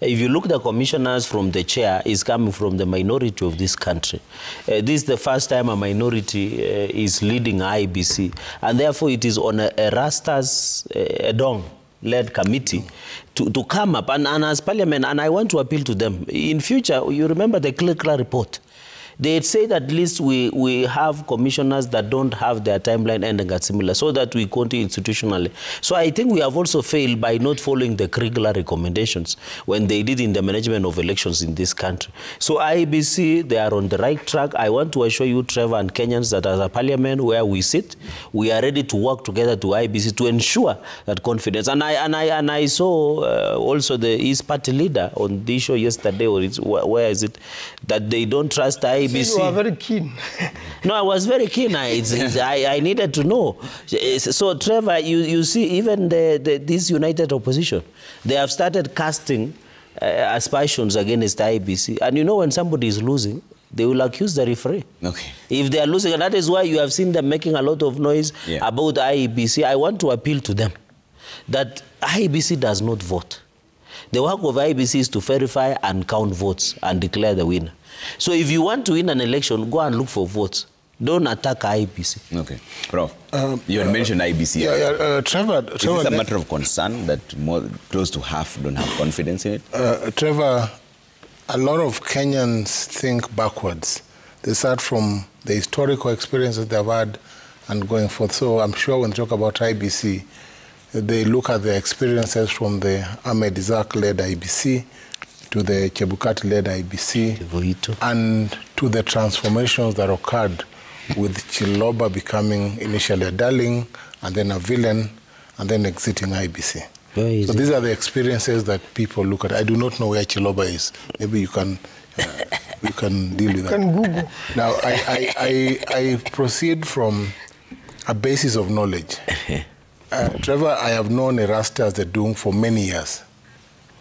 If you look at the commissioners from the chair, is coming from the minority of this country. This is the first time a minority is leading IEBC, and therefore it is on a Rastas Edong-led committee to come up. And as Parliament, and I want to appeal to them, in future, you remember the Clerk report. They say that at least we have commissioners that don't have their timeline ending at similar, so that we continue institutionally. So I think we have also failed by not following the Kriegler recommendations when they did in the management of elections in this country. So IEBC, they are on the right track. I want to assure you, Trevor, and Kenyans, that as a parliament where we sit, we are ready to work together to IEBC to ensure that confidence. And I saw also the East Party leader on the show yesterday, or where is it, that they don't trust IEBC. You are very keen. No, I was very keen. I needed to know. So, Trevor, you see, even this united opposition, they have started casting aspersions against IEBC. And you know, when somebody is losing, they will accuse the referee. Okay. If they are losing, and that is why you have seen them making a lot of noise about IEBC. I want to appeal to them that IEBC does not vote. The work of IEBC is to verify and count votes and declare the winner. So if you want to win an election, go and look for votes. Don't attack IEBC. Okay. Prof, you had mentioned IEBC. Trevor, is this a matter of concern that close to half don't have confidence in it? Trevor, a lot of Kenyans think backwards. They start from the historical experiences they've had and going forth. So I'm sure when they talk about IEBC, they look at the experiences from the Ahmed Isaac-led IEBC to the Chebukati-led IEBC and to the transformations that occurred with Chiloba becoming initially a darling and then a villain and then exiting IEBC. So these are the experiences that people look at. I do not know where Chiloba is. Maybe you can we can deal with that. You can Google. Now, I proceed from a basis of knowledge. Trevor, I have known Erastus Edong for many years.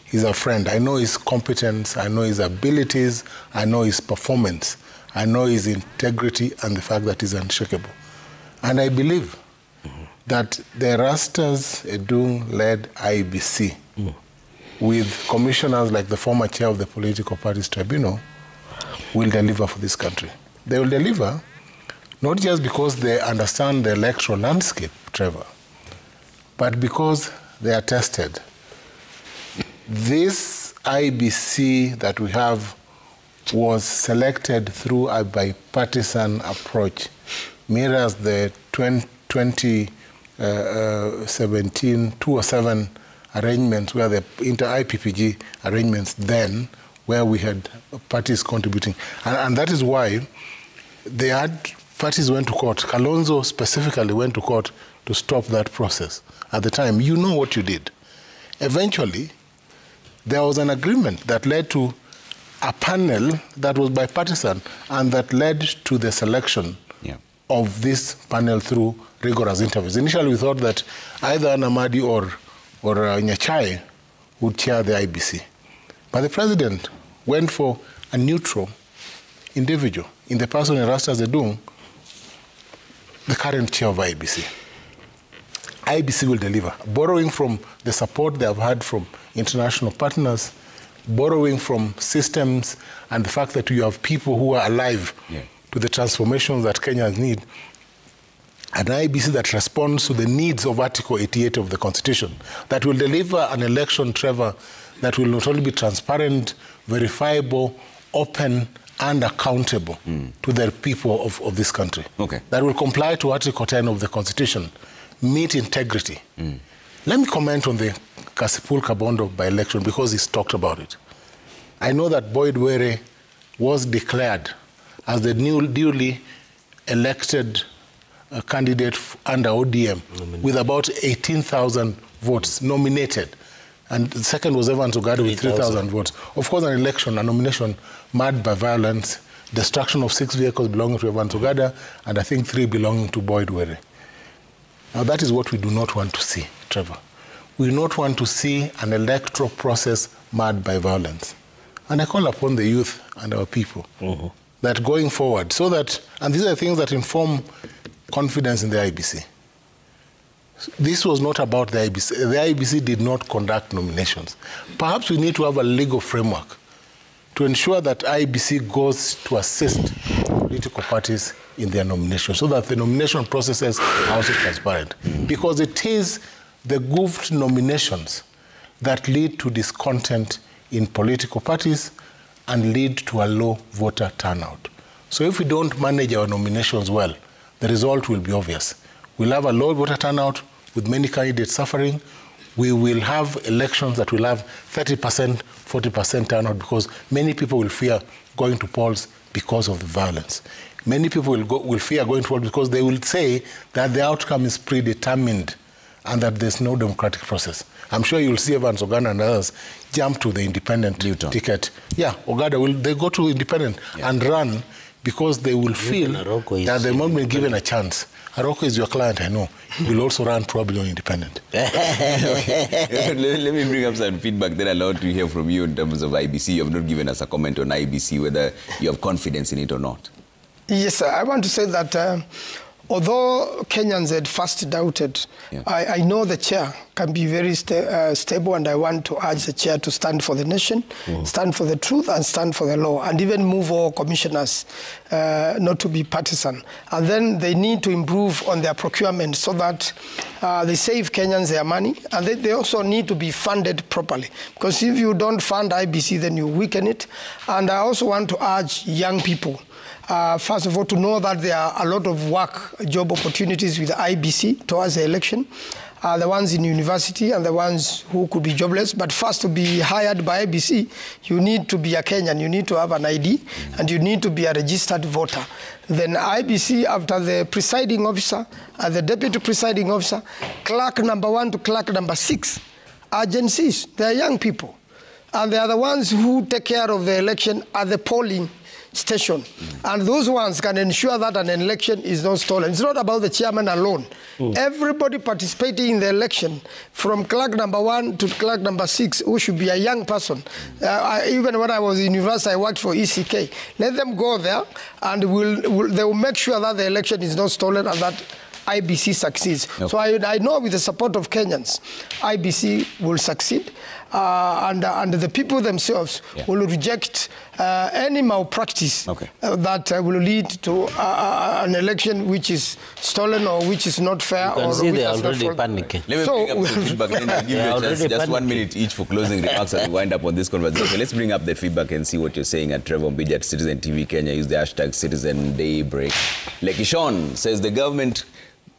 He's a friend. I know his competence, I know his abilities, I know his performance, I know his integrity and the fact that he's unshakable. And I believe that the Erastus Edong-led IEBC, with commissioners like the former chair of the Political Parties Tribunal, will deliver for this country. They will deliver not just because they understand the electoral landscape, Trevor, but because they are tested. This IEBC that we have was selected through a bipartisan approach, mirrors the 2017 207 arrangements, where the inter-IPPG arrangements then, where we had parties contributing. And that is why they had parties went to court. Kalonzo specifically went to court to stop that process. At the time, you know what you did. Eventually, there was an agreement that led to a panel that was bipartisan and that led to the selection of this panel through rigorous interviews. Initially, we thought that either Namadi or Nyachai would chair the IEBC. But the president went for a neutral individual in the person Erastus Edong, the current chair of IEBC. IEBC will deliver, borrowing from the support they have had from international partners, borrowing from systems and the fact that you have people who are alive to the transformations that Kenyans need, an IBC that responds to the needs of Article 88 of the Constitution, that will deliver an election, Trevor, that will not only be transparent, verifiable, open, and accountable to the people of this country. Okay. That will comply to Article 10 of the Constitution, meet integrity. Let me comment on the Kasipul Kabondo by-election because he's talked about it. I know that Boyd Were was declared as the newly elected candidate under ODM with about 18,000 votes nominated. And the second was Evans Ogada with 3,000 votes. Of course, an election, a nomination marred by violence, destruction of 6 vehicles belonging to Evans Ogada, and I think 3 belonging to Boyd Were. Now, that is what we do not want to see, Trevor. We do not want to see an electoral process marred by violence. And I call upon the youth and our people that going forward, so that, and these are things that inform confidence in the IBC. This was not about the IBC. The IBC did not conduct nominations. Perhaps we need to have a legal framework to ensure that IBC goes to assist political parties in their nominations so that the nomination processes are also transparent. Because it is the goofed nominations that lead to discontent in political parties and lead to a low voter turnout. So if we don't manage our nominations well, the result will be obvious. We'll have a low voter turnout with many candidates suffering. We will have elections that will have 30%, 40% turnout because many people will fear going to polls because of the violence. Many people will fear going to polls because they will say that the outcome is predetermined and that there's no democratic process. I'm sure you'll see Evans Ogada and others jump to the independent ticket. Yeah, Ogada they go to independent and run because they will feel that they've not been given a chance. Aroko is your client, I know. He will also run probably on independent. Let me bring up some feedback then I'd love to hear from you in terms of IBC. You have not given us a comment on IBC, whether you have confidence in it or not. Yes, I want to say that although Kenyans had first doubted, I know the chair can be very stable, and I want to urge the chair to stand for the nation, stand for the truth, and stand for the law, and even move all commissioners not to be partisan. And then they need to improve on their procurement so that they save Kenyans their money, and they also need to be funded properly. Because if you don't fund IBC, then you weaken it. And I also want to urge young people, first of all, to know that there are a lot of work, job opportunities with the IBC towards the election. The ones in university and the ones who could be jobless. But first, to be hired by IBC, you need to be a Kenyan, you need to have an ID, and you need to be a registered voter. Then IBC, after the presiding officer and the deputy presiding officer, clerk number 1 to clerk number 6, agencies, they are young people. And they are the ones who take care of the election at the polling station. And those ones can ensure that an election is not stolen. It's not about the chairman alone. Everybody participating in the election, from clerk number 1 to clerk number 6, who should be a young person. Even when I was in university, I worked for ECK. Let them go there, and they will make sure that the election is not stolen and that IBC succeeds. Okay. So I know with the support of Kenyans, IBC will succeed, and the people themselves will reject any malpractice that will lead to an election which is stolen or which is not fair. You can see they are already panicking. Let me bring up the feedback, then I'll give you just 1 minute each for closing remarks as we wind up on this conversation. Let's bring up the feedback and see what you're saying at Trevor Mbija at Citizen TV Kenya. Use the hashtag Citizen Daybreak. Lekishon says the government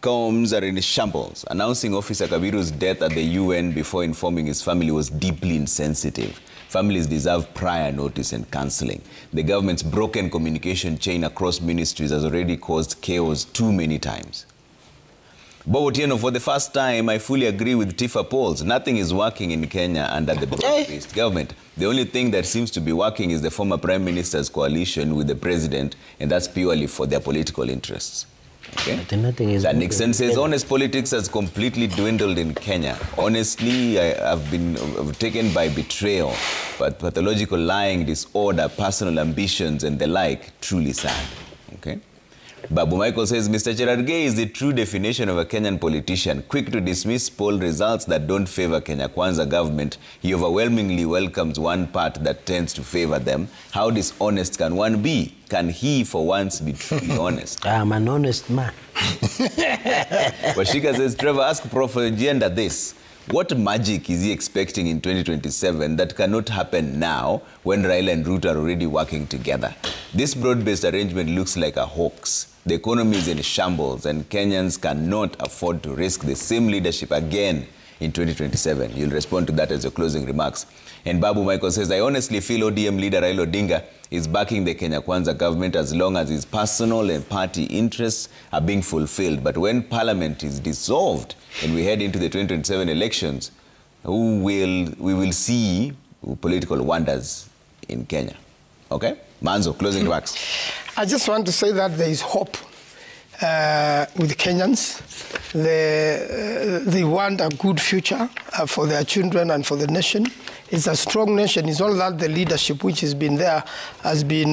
comms are in shambles. Announcing Officer Kabiru's death at the UN before informing his family was deeply insensitive. Families deserve prior notice and counseling. The government's broken communication chain across ministries has already caused chaos too many times. Bob Otieno, for the first time, I fully agree with Tifa polls. Nothing is working in Kenya under the broad-based government. The only thing that seems to be working is the former Prime Minister's coalition with the president, and that's purely for their political interests. Okay? That Nixon says honest politics has completely dwindled in Kenya. Honestly, I've been taken by betrayal, but pathological lying, disorder, personal ambitions, and the like, truly sad. Okay? Babu Michael says, Mr. Cherargei is the true definition of a Kenyan politician, quick to dismiss poll results that don't favor Kenya Kwanza government. He overwhelmingly welcomes one part that tends to favor them. How dishonest can one be? Can he, for once, be truly honest? I'm an honest man. Washika says, Trevor, ask Prof. Ojienda this. What magic is he expecting in 2027 that cannot happen now when Raila and Ruto are already working together? This broad-based arrangement looks like a hoax. The economy is in shambles and Kenyans cannot afford to risk the same leadership again in 2027. You'll respond to that as your closing remarks. And Babu Michael says, I honestly feel ODM leader Raila Odinga is backing the Kenya Kwanza government as long as his personal and party interests are being fulfilled. But when parliament is dissolved and we head into the 2027 elections, we will see political wonders in Kenya. Okay? Manzo, closing remarks. I just want to say that there is hope with Kenyans. They want a good future for their children and for the nation. It's a strong nation. It's all that the leadership which has been there has been,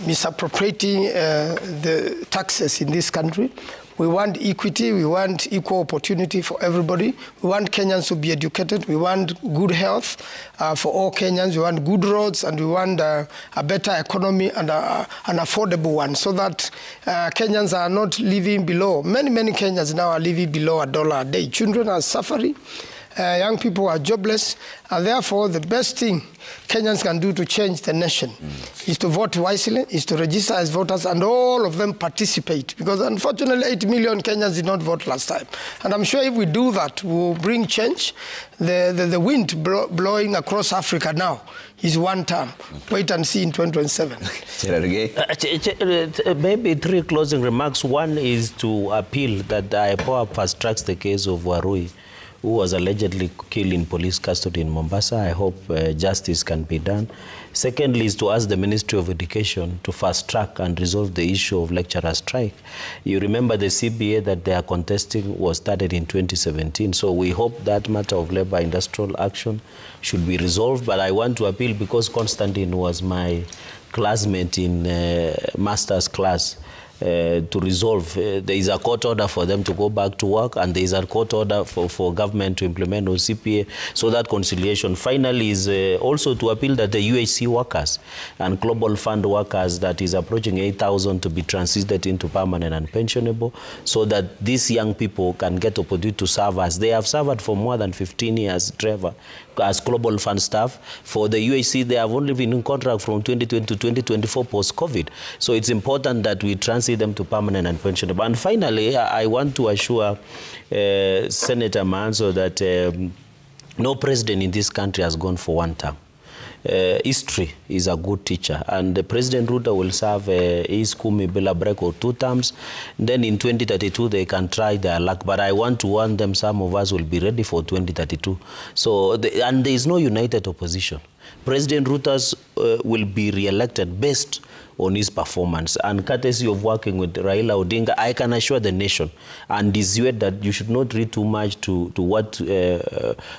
misappropriating the taxes in this country. We want equity, we want equal opportunity for everybody. We want Kenyans to be educated. We want good health for all Kenyans. We want good roads, and we want a better economy and an affordable one, so that Kenyans are not living below. Many Kenyans now are living below $1 a day. Children are suffering. Young people are jobless, and therefore the best thing Kenyans can do to change the nation is to vote wisely, is to register as voters, and all of them participate. Because unfortunately, 8 million Kenyans did not vote last time. And I'm sure if we do that, we'll bring change. The wind blowing across Africa now is one term. Wait and see in 2027. Maybe 3 closing remarks. One is to appeal that IPOA fast tracks the case of Warui, who was allegedly killed in police custody in Mombasa. I hope justice can be done. Secondly is to ask the Ministry of Education to fast track and resolve the issue of lecturer strike. You remember the CBA that they are contesting was started in 2017. So we hope that matter of labor industrial action should be resolved. But I want to appeal, because Constantine was my classmate in master's class, to resolve. There is a court order for them to go back to work, and there is a court order for government to implement on CPA, so that conciliation. Finally is also to appeal that the UHC workers and Global Fund workers that is approaching 8,000 to be transited into permanent and pensionable, so that these young people can get opportunity to serve us. They have served for more than 15 years, Trevor, as Global Fund staff. For the UHC, they have only been in contract from 2020 to 2024 post-COVID. So it's important that we transit them to permanent and pensionable. And finally, I want to assure Senator Manzo that no president in this country has gone for one term. History is a good teacher, and President Ruto will serve his kumi bila break or 2 terms. Then in 2032 they can try their luck, but I want to warn them, some of us will be ready for 2032. So and there is no united opposition. President Ruto will be re-elected based on his performance, and courtesy of working with Raila Odinga, I can assure the nation and dissuade that you should not read too much to what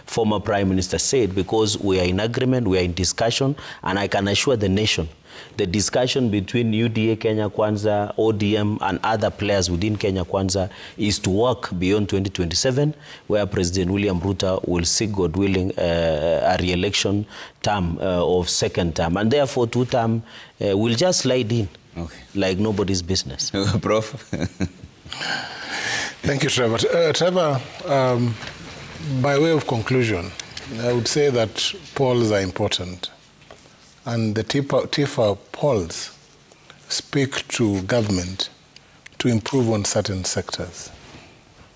former Prime Minister said, because we are in agreement, we are in discussion, and I can assure the nation the discussion between UDA, Kenya Kwanza, ODM, and other players within Kenya Kwanza is to work beyond 2027, where President William Ruto will seek, God willing, a re-election term of 2nd term. And therefore, 2 term will just slide in like nobody's business. Prof. Thank you, Trevor. Trevor, by way of conclusion, I would say that polls are important. And the TIFA polls speak to government to improve on certain sectors,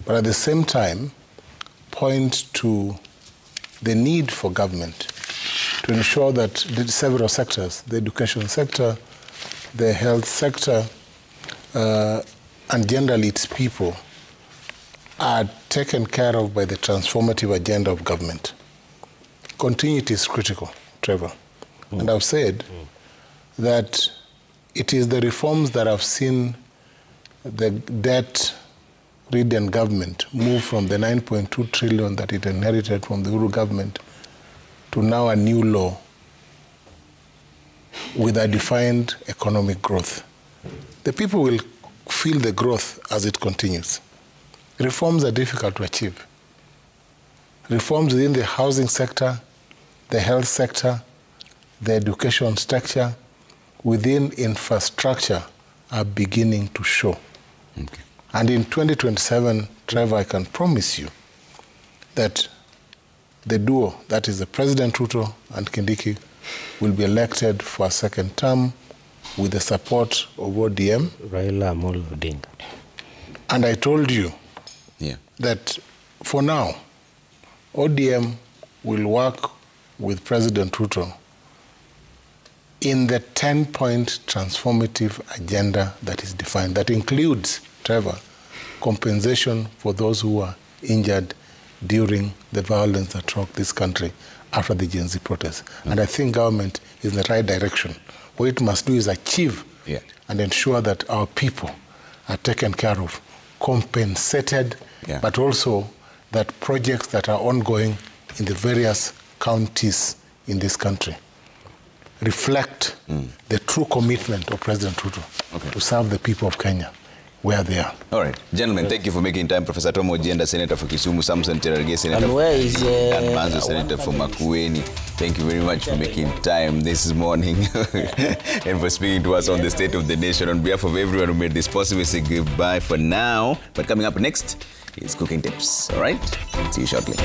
but at the same time point to the need for government to ensure that the several sectors, the education sector, the health sector, and generally its people, are taken care of by the transformative agenda of government. Continuity is critical, Trevor. And I've said that it is the reforms that have seen the debt-ridden government move from the 9.2 trillion that it inherited from the Uhuru government to now a new law with a defined economic growth. the people will feel the growth as it continues. Reforms are difficult to achieve. Reforms within the housing sector, the health sector, the education structure, within infrastructure are beginning to show. Okay. And in 2027, Trevor, I can promise you that the duo, that is the President Ruto and Kindiki, will be elected for a second term with the support of ODM. Raila Amolo Odinga. And I told you that for now, ODM will work with President Ruto in the 10-point transformative agenda that is defined. That includes, Trevor, compensation for those who were injured during the violence that rocked this country after the Gen Z protests. And I think government is in the right direction. What it must do is achieve and ensure that our people are taken care of, compensated, but also that projects that are ongoing in the various counties in this country reflect the true commitment of President Ruto to serve the people of Kenya where they are. All right. Gentlemen, thank you for making time. Professor Tom Ojienda, Senator for Kisumu, Samson Cherargei, Senator and where is Dan Manzo, Senator for Makueni. Thank you very much for making time this morning and for speaking to us on the State of the Nation. On behalf of everyone who made this possible, say goodbye for now. But coming up next is Cooking Tips. All right? See you shortly.